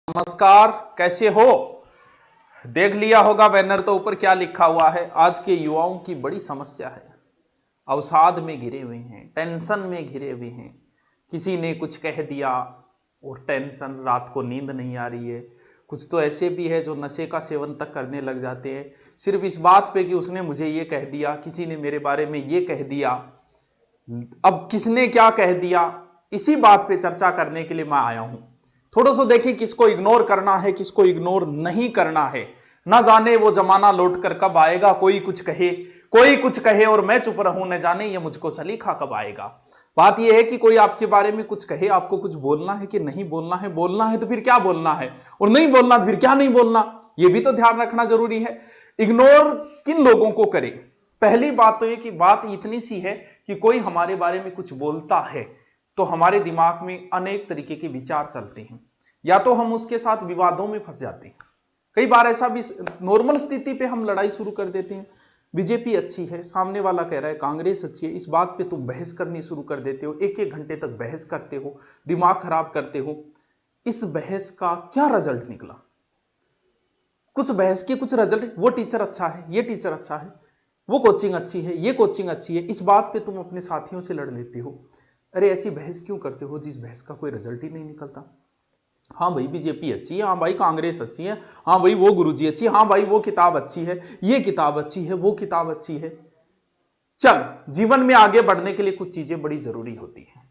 नमस्कार, कैसे हो? देख लिया होगा बैनर तो ऊपर क्या लिखा हुआ है। आज के युवाओं की बड़ी समस्या है, अवसाद में घिरे हुए हैं, टेंशन में घिरे हुए हैं। किसी ने कुछ कह दिया और टेंशन, रात को नींद नहीं आ रही है। कुछ तो ऐसे भी है जो नशे का सेवन तक करने लग जाते हैं सिर्फ इस बात पे कि उसने मुझे ये कह दिया, किसी ने मेरे बारे में ये कह दिया। अब किसने क्या कह दिया, इसी बात पे चर्चा करने के लिए मैं आया हूं। थोड़ा सा देखिए किसको इग्नोर करना है, किसको इग्नोर नहीं करना है। ना जाने वो जमाना लौट कर कब आएगा, कोई कुछ कहे और मैं चुप रहूं, न जाने ये मुझको सलीखा कब आएगा। बात यह है कि कोई आपके बारे में कुछ कहे, आपको कुछ बोलना है कि नहीं बोलना है तो फिर क्या बोलना है, और नहीं बोलना तो फिर क्या नहीं बोलना, यह भी तो ध्यान रखना जरूरी है। इग्नोर किन लोगों को करें? पहली बात तो यह कि बात इतनी सी है कि कोई हमारे बारे में कुछ बोलता है तो हमारे दिमाग में अनेक तरीके के विचार चलते हैं, या तो हम उसके साथ विवादों में फंस जाते हैं। कई बार ऐसा भी नॉर्मल स्थिति पे हम लड़ाई शुरू कर देते हैं। बीजेपी अच्छी है, सामने वाला कह रहा है कांग्रेस अच्छी है, इस बात पे तुम बहस करनी शुरू कर देते हो, एक एक घंटे तक बहस करते हो, दिमाग खराब करते हो। इस बहस का क्या रिजल्ट निकला? कुछ बहस के कुछ रिजल्ट, वो टीचर अच्छा है, ये टीचर अच्छा है, वो कोचिंग अच्छी है, ये कोचिंग अच्छी है, इस बात पे तुम अपने साथियों से लड़ लेते हो। अरे ऐसी बहस क्यों करते हो जिस बहस का कोई रिजल्ट ही नहीं निकलता? हाँ भाई बीजेपी अच्छी है, हाँ भाई कांग्रेस अच्छी है, हाँ भाई वो गुरुजी अच्छी है, हाँ भाई वो किताब अच्छी है, ये किताब अच्छी है, वो किताब अच्छी है। चल, जीवन में आगे बढ़ने के लिए कुछ चीजें बड़ी जरूरी होती है।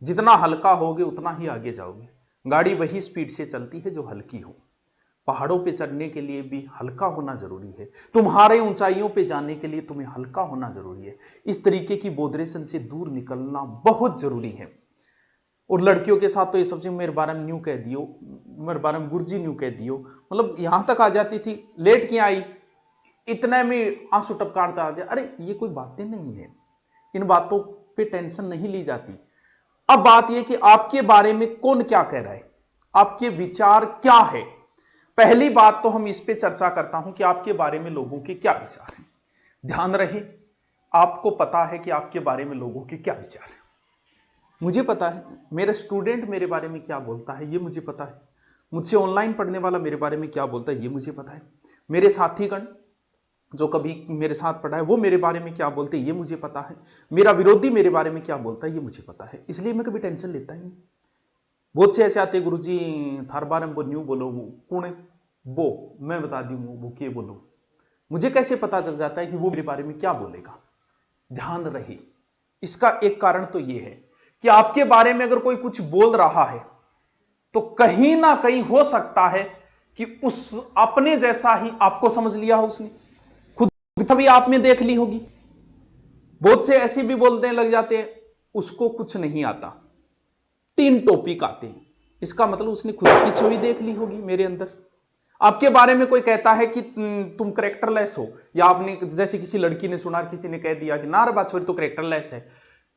जितना हल्का होगे उतना ही आगे जाओगे। गाड़ी वही स्पीड से चलती है जो हल्की हो। पहाड़ों पे चढ़ने के लिए भी हल्का होना जरूरी है, तुम्हारे ऊंचाइयों पे जाने के लिए तुम्हें हल्का होना जरूरी है। इस तरीके की बोधरेशन से दूर निकलना बहुत जरूरी है। और लड़कियों के साथ तो ये सब चीज मेरे बारे में न्यू कह दियो, मेरे बारे में गुरुजी न्यू कह दियो, मतलब यहां तक आ जाती थी। लेट क्यों आई, इतने में आंसू टपकार जा दिया। अरे ये कोई बातें नहीं है, इन बातों पे टेंशन नहीं ली जाती। अब बात यह कि आपके बारे में कौन क्या कह रहा है, आपके विचार क्या है। पहली बात तो हम इस पे चर्चा करता हूं कि आपके बारे में लोगों के क्या विचार हैं। ध्यान रहे, आपको पता है कि आपके बारे में लोगों के क्या विचार है। मुझे पता है मेरा स्टूडेंट मेरे बारे में क्या बोलता है, ये मुझे पता है। मुझसे ऑनलाइन पढ़ने वाला मेरे बारे में क्या बोलता है, ये मुझे पता है। मेरे साथीगण जो कभी मेरे साथ पढ़ा है वो मेरे बारे में क्या बोलते हैं, ये मुझे पता है। मेरा विरोधी मेरे बारे में क्या बोलता है, ये मुझे पता है। इसलिए मैं कभी टेंशन लेता ही नहीं। बहुत से ऐसे आते, गुरु जी थार बारे में न्यू बोलो, वो कौन है वो, मैं बता दूं वो के बोलो। मुझे कैसे पता चल जाता है कि वो मेरे बारे में क्या बोलेगा? ध्यान रहे, इसका एक कारण तो यह है कि आपके बारे में अगर कोई कुछ बोल रहा है तो कहीं ना कहीं हो सकता है कि उस अपने जैसा ही आपको समझ लिया हो उसने, खुद कभी आप में देख ली होगी। बहुत से ऐसे भी बोलने लग जाते हैं उसको कुछ नहीं आता, 3 टॉपिक आते हैं, इसका मतलब उसने खुद की छवि देख ली होगी मेरे अंदर। आपके बारे में कोई कहता है कि तुम करेक्टरलेस हो, या आपने जैसे किसी लड़की ने सुना, किसी ने कह दिया कि ना रे बात छोड़ी तो करेक्टरलेस है,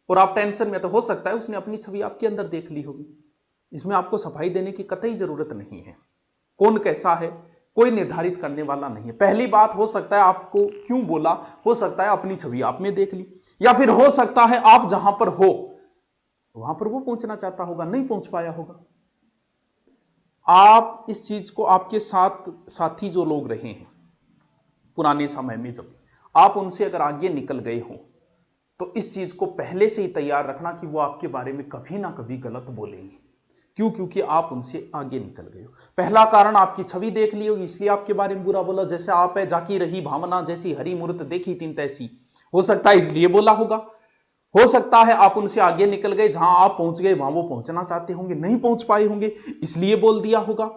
और आप टेंशन में, तो हो सकता है उसने अपनी छवि आपके अंदर देख ली होगी। इसमें आपको सफाई देने की कतई जरूरत नहीं है। कौन कैसा है कोई निर्धारित करने वाला नहीं है। पहली बात, हो सकता है आपको क्यों बोला, हो सकता है अपनी छवि आप में देख ली, या फिर हो सकता है आप जहां पर हो वहां पर वो पहुंचना चाहता होगा, नहीं पहुंच पाया होगा। आप इस चीज को, आपके साथ साथी जो लोग रहे हैं पुराने समय में, जब आप उनसे अगर आगे निकल गए हो तो इस चीज को पहले से ही तैयार रखना कि वो आपके बारे में कभी ना कभी गलत बोलेंगे। क्यों? क्योंकि आप उनसे आगे निकल गए हो। पहला कारण, आपकी छवि देख ली होगी इसलिए आपके बारे में बुरा बोला। जैसे आप है, जाकी रही भावना जैसी हरी मूर्त देखी तीन तैसी, हो सकता है इसलिए बोला होगा। हो सकता है आप उनसे आगे निकल गए, जहां आप पहुंच गए वहां वो पहुंचना चाहते होंगे, नहीं पहुंच पाए होंगे, इसलिए बोल दिया होगा।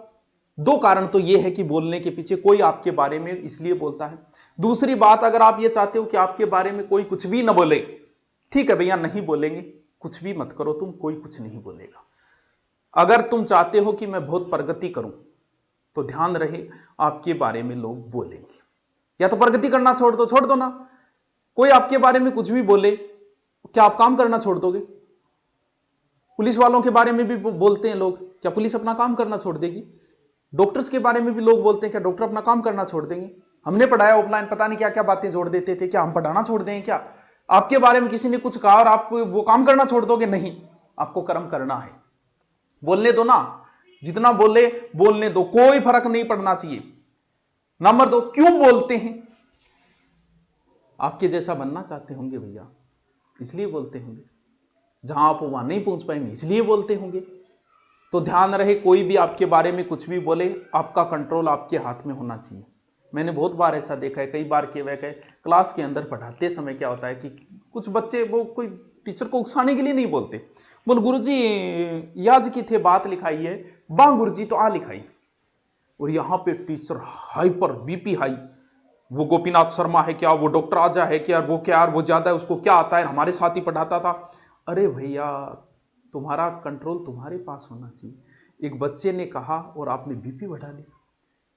2 कारण तो यह है कि बोलने के पीछे कोई आपके बारे में इसलिए बोलता है। दूसरी बात, अगर आप ये चाहते हो कि आपके बारे में कोई कुछ भी ना बोले, ठीक है भैया नहीं बोलेंगे, कुछ भी मत करो तुम, कोई कुछ नहीं बोलेगा। अगर तुम चाहते हो कि मैं बहुत प्रगति करूं तो ध्यान रहे आपके बारे में लोग बोलेंगे। या तो प्रगति करना छोड़ दो ना। कोई आपके बारे में कुछ भी बोले, क्या आप काम करना छोड़ दोगे? पुलिस वालों के बारे में भी बोलते हैं लोग, क्या पुलिस अपना काम करना छोड़ देगी? डॉक्टर्स के बारे में भी लोग बोलते हैं, क्या डॉक्टर अपना काम करना छोड़ देंगे? हमने पढ़ाया ऑफलाइन, पता नहीं क्या क्या बातें जोड़ देते थे, क्या हम पढ़ाना छोड़ देंगे क्या? आपके बारे में किसी ने कुछ कहा और आप वो काम करना छोड़ दोगे? नहीं, आपको कर्म करना है। बोलने दो ना, जितना बोले बोलने दो, कोई फर्क नहीं पड़ना चाहिए। नंबर 2, क्यों बोलते हैं? आपके जैसा बनना चाहते होंगे भैया, इसलिए बोलते होंगे। जहां आप वहां नहीं पहुंच पाएंगे, इसलिए बोलते होंगे। तो ध्यान रहे, कोई भी आपके बारे में कुछ भी बोले, आपका कंट्रोल आपके हाथ में होना चाहिए। मैंने बहुत बार ऐसा देखा है, कई बार क्लास के अंदर पढ़ाते समय क्या होता है कि कुछ बच्चे वो कोई टीचर को उकसाने के लिए नहीं बोलते, बोल गुरुजी याज की थे बात लिखाई है, बा गुरुजी तो आ लिखाई। और यहां पे टीचर हाइपर, बीपी हाई, वो गोपीनाथ शर्मा है क्या, वो डॉक्टर आजा है क्या, वो क्या, वो ज्यादा है, उसको क्या आता है, हमारे साथ ही पढ़ाता था। अरे भैया, तुम्हारा कंट्रोल तुम्हारे पास होना चाहिए। एक बच्चे ने कहा और आपने बीपी बढ़ा ली,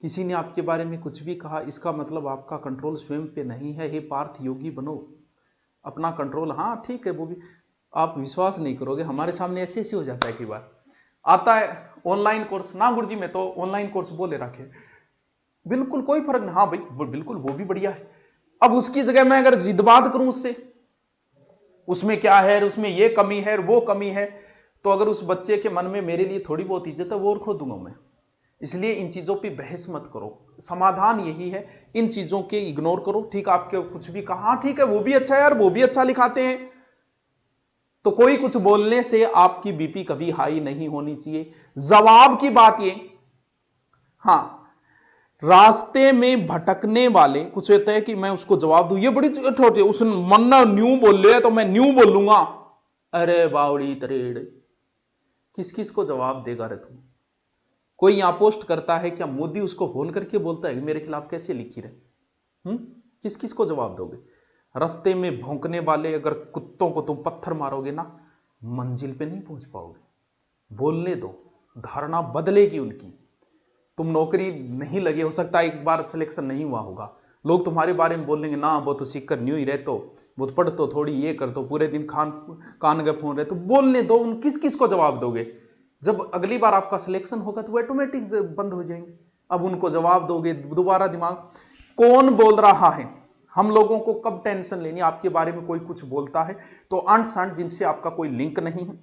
किसी ने आपके बारे में कुछ भी कहा, इसका मतलब आपका कंट्रोल स्वयं पे नहीं है। हे पार्थ योगी बनो, अपना कंट्रोल। हाँ ठीक है, वो भी आप विश्वास नहीं करोगे, हमारे सामने ऐसे ऐसे हो जाता है। कई बार आता है ऑनलाइन कोर्स, ना गुरुजी मैं तो ऑनलाइन कोर्स बोले रखे, बिल्कुल कोई फर्क नहीं। हाँ भाई बिल्कुल वो भी बढ़िया है। अब उसकी जगह मैं अगर जिद्बात करूं उससे, उसमें क्या है, उसमें ये कमी है, वो कमी है, तो अगर उस बच्चे के मन में मेरे लिए थोड़ी बहुत इज्जत है, वो और खो दूंगा मैं। इसलिए इन चीजों पे बहस मत करो। समाधान यही है, इन चीजों के इग्नोर करो। ठीक, आपके कुछ भी कहा, ठीक है वो भी अच्छा है यार, वो भी अच्छा लिखाते हैं, तो कोई कुछ बोलने से आपकी बीपी कभी हाई नहीं होनी चाहिए। जवाब की बात ये, हां, रास्ते में भटकने वाले कुछ होते हैं कि मैं उसको जवाब दूं, ये बड़ी छोटी, उसने मन्ना न्यू बोले तो मैं न्यू बोलूंगा। अरे बावड़ी तरेड़, किस किस को जवाब देगा रे तुम? कोई यहां पोस्ट करता है क्या, मोदी उसको फोन करके बोलता है कि मेरे खिलाफ कैसे लिखी रहे? किस किस को जवाब दोगे? रास्ते में भौंकने वाले अगर कुत्तों को तुम पत्थर मारोगे ना, मंजिल पे नहीं पहुंच पाओगे। बोलने दो, धारणा बदलेगी उनकी। तुम नौकरी नहीं लगे, हो सकता है एक बार सिलेक्शन नहीं हुआ होगा, लोग तुम्हारे बारे में बोलेंगे ना वो तो सीकर न्यू ही रहते हो, वो पढ़ तो थोड़ी ये कर दो, पूरे दिन कान गए फोन रहे। तो बोलने दो, उन किस किस को जवाब दोगे? जब अगली बार आपका सिलेक्शन होगा तो वो ऑटोमेटिक बंद हो जाएंगे। अब उनको जवाब दोगे, दोबारा दिमाग। कौन बोल रहा है? हम लोगों को कब टेंशन लेनी? आपके बारे में कोई कुछ बोलता है तो अंट संट जिनसे आपका कोई लिंक नहीं है,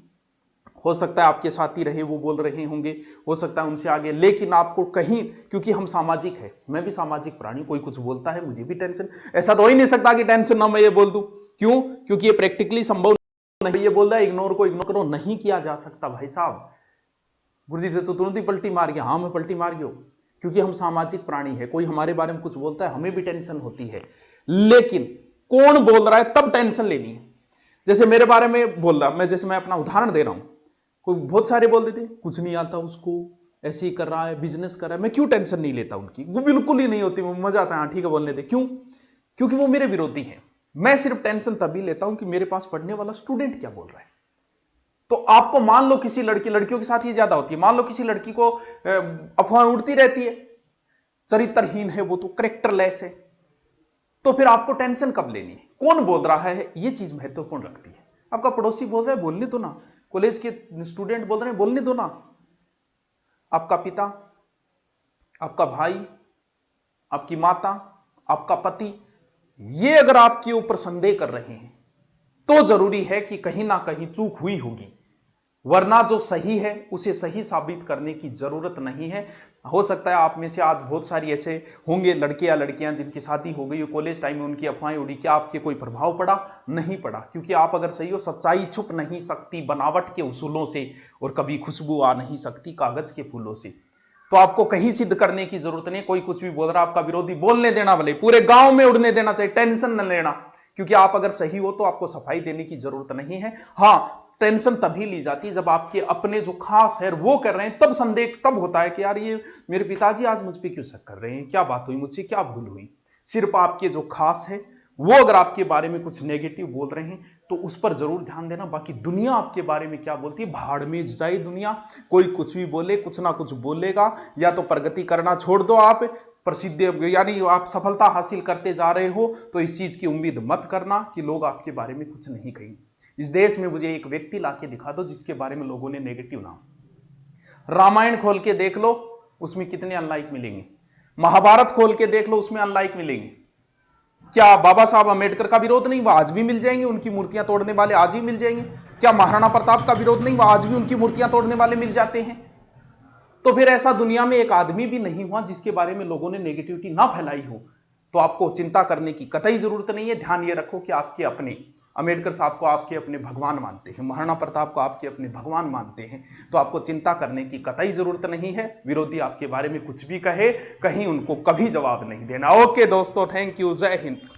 हो सकता है आपके साथी रहे वो बोल रहे होंगे, हो सकता है उनसे आगे, लेकिन आपको कहीं, क्योंकि हम सामाजिक है, मैं भी सामाजिक प्राणी, कोई कुछ बोलता है मुझे भी टेंशन। ऐसा तो हो ही नहीं सकता कि टेंशन ना मैं ये बोल दूं। क्यों? क्योंकि ये प्रैक्टिकली संभव नहीं। ये बोल रहा है इग्नोर को इग्नोर करो, नहीं किया जा सकता भाई साहब। गुरुजी तो तुरंत ही पलटी मार गया। हाँ मैं पलटी मार गया, क्योंकि हम सामाजिक प्राणी है। कोई हमारे बारे में कुछ बोलता है हमें भी टेंशन होती है, लेकिन कौन बोल रहा है तब टेंशन लेनी है। जैसे मेरे बारे में बोल रहा, मैं अपना उदाहरण दे रहा हूं, कोई बहुत सारे बोल देते कुछ नहीं आता उसको, ऐसे ही कर रहा है, बिजनेस कर रहा है, मैं क्यों टेंशन नहीं लेता उनकी? वो बिल्कुल ही नहीं होती, मजा आता है, हाँ ठीक है बोलने दे। क्यों? क्योंकि वो मेरे विरोधी हैं। मैं सिर्फ टेंशन तभी लेता हूं कि मेरे पास पढ़ने वाला स्टूडेंट क्या बोल रहा है। तो आपको मान लो किसी लड़कियों के साथ ये ज्यादा होती है, मान लो किसी लड़की को अफवाह उड़ती रहती है, चरित्रहीन है वो, तो कैरेक्टरलेस है, तो फिर आपको टेंशन कब लेनी है? कौन बोल रहा है, ये चीज महत्वपूर्ण रखती है। आपका पड़ोसी बोल रहा है बोलने दो ना, कॉलेज के स्टूडेंट बोल रहे हैं बोलने दो ना, आपका पिता, आपका भाई, आपकी माता, आपका पति, ये अगर आपके ऊपर संदेह कर रहे हैं तो जरूरी है कि कहीं ना कहीं चूक हुई होगी, वरना जो सही है उसे सही साबित करने की जरूरत नहीं है। हो सकता है आप में से आज बहुत सारी ऐसे होंगे लड़के या लड़कियां जिनकी शादी हो गई हो, कॉलेज टाइम में उनकी अफवाहें उड़ी, क्या आपके कोई प्रभाव पड़ा? नहीं पड़ा, क्योंकि आप अगर सही हो, सच्चाई छुप नहीं सकती बनावट के उसूलों से, और कभी खुशबू आ नहीं सकती कागज के फूलों से। तो आपको कहीं सिद्ध करने की जरूरत नहीं। कोई कुछ भी बोल रहा, आपका विरोधी बोलने देना, भले पूरे गांव में उड़ने देना चाहिए, टेंशन न लेना, क्योंकि आप अगर सही हो तो आपको सफाई देने की जरूरत नहीं है। हाँ, टेंशन तभी ली जाती है जब आपके अपने जो खास है वो कर रहे हैं, तब संदेह तब होता है कि यार ये मेरे पिताजी आज मुझ पर क्यों शक कर रहे हैं, क्या बात हुई, मुझसे क्या भूल हुई। सिर्फ आपके जो खास है वो अगर आपके बारे में कुछ नेगेटिव बोल रहे हैं तो उस पर जरूर ध्यान देना। बाकी दुनिया आपके बारे में क्या बोलती है, भाड़ में जाए दुनिया, कोई कुछ भी बोले, कुछ ना कुछ बोलेगा। या तो प्रगति करना छोड़ दो, आप प्रसिद्ध यानी आप सफलता हासिल करते जा रहे हो, तो इस चीज की उम्मीद मत करना कि लोग आपके बारे में कुछ नहीं कहेंगे। इस देश में मुझे एक व्यक्ति लाके दिखा दो जिसके बारे में लोगों ने नेगेटिव नाम। रामायण खोल के देख लो, उसमें कितने अनलाइक मिलेंगे। महाभारत खोल के देख लो, उसमें अनलाइक मिलेंगे। क्या बाबा साहब अंबेडकर का विरोध नहीं हुआ? आज भी मिल जाएंगे। उनकी मूर्तियां तोड़ने वाले आज भी मिल जाएंगे। क्या महाराणा प्रताप का विरोध नहीं हुआ? आज भी उनकी मूर्तियां तोड़ने वाले मिल जाते हैं। तो फिर ऐसा दुनिया में एक आदमी भी नहीं हुआ जिसके बारे में लोगों ने नेगेटिविटी ना फैलाई हो। तो आपको चिंता करने की कतई जरूरत नहीं है। ध्यान ये रखो कि आपके अपने अंबेडकर साहब को आपके अपने भगवान मानते हैं, महाराणा प्रताप को आपके अपने भगवान मानते हैं, तो आपको चिंता करने की कतई जरूरत नहीं है। विरोधी आपके बारे में कुछ भी कहे, कहीं उनको कभी जवाब नहीं देना। ओके दोस्तों, थैंक यू, जय हिंद।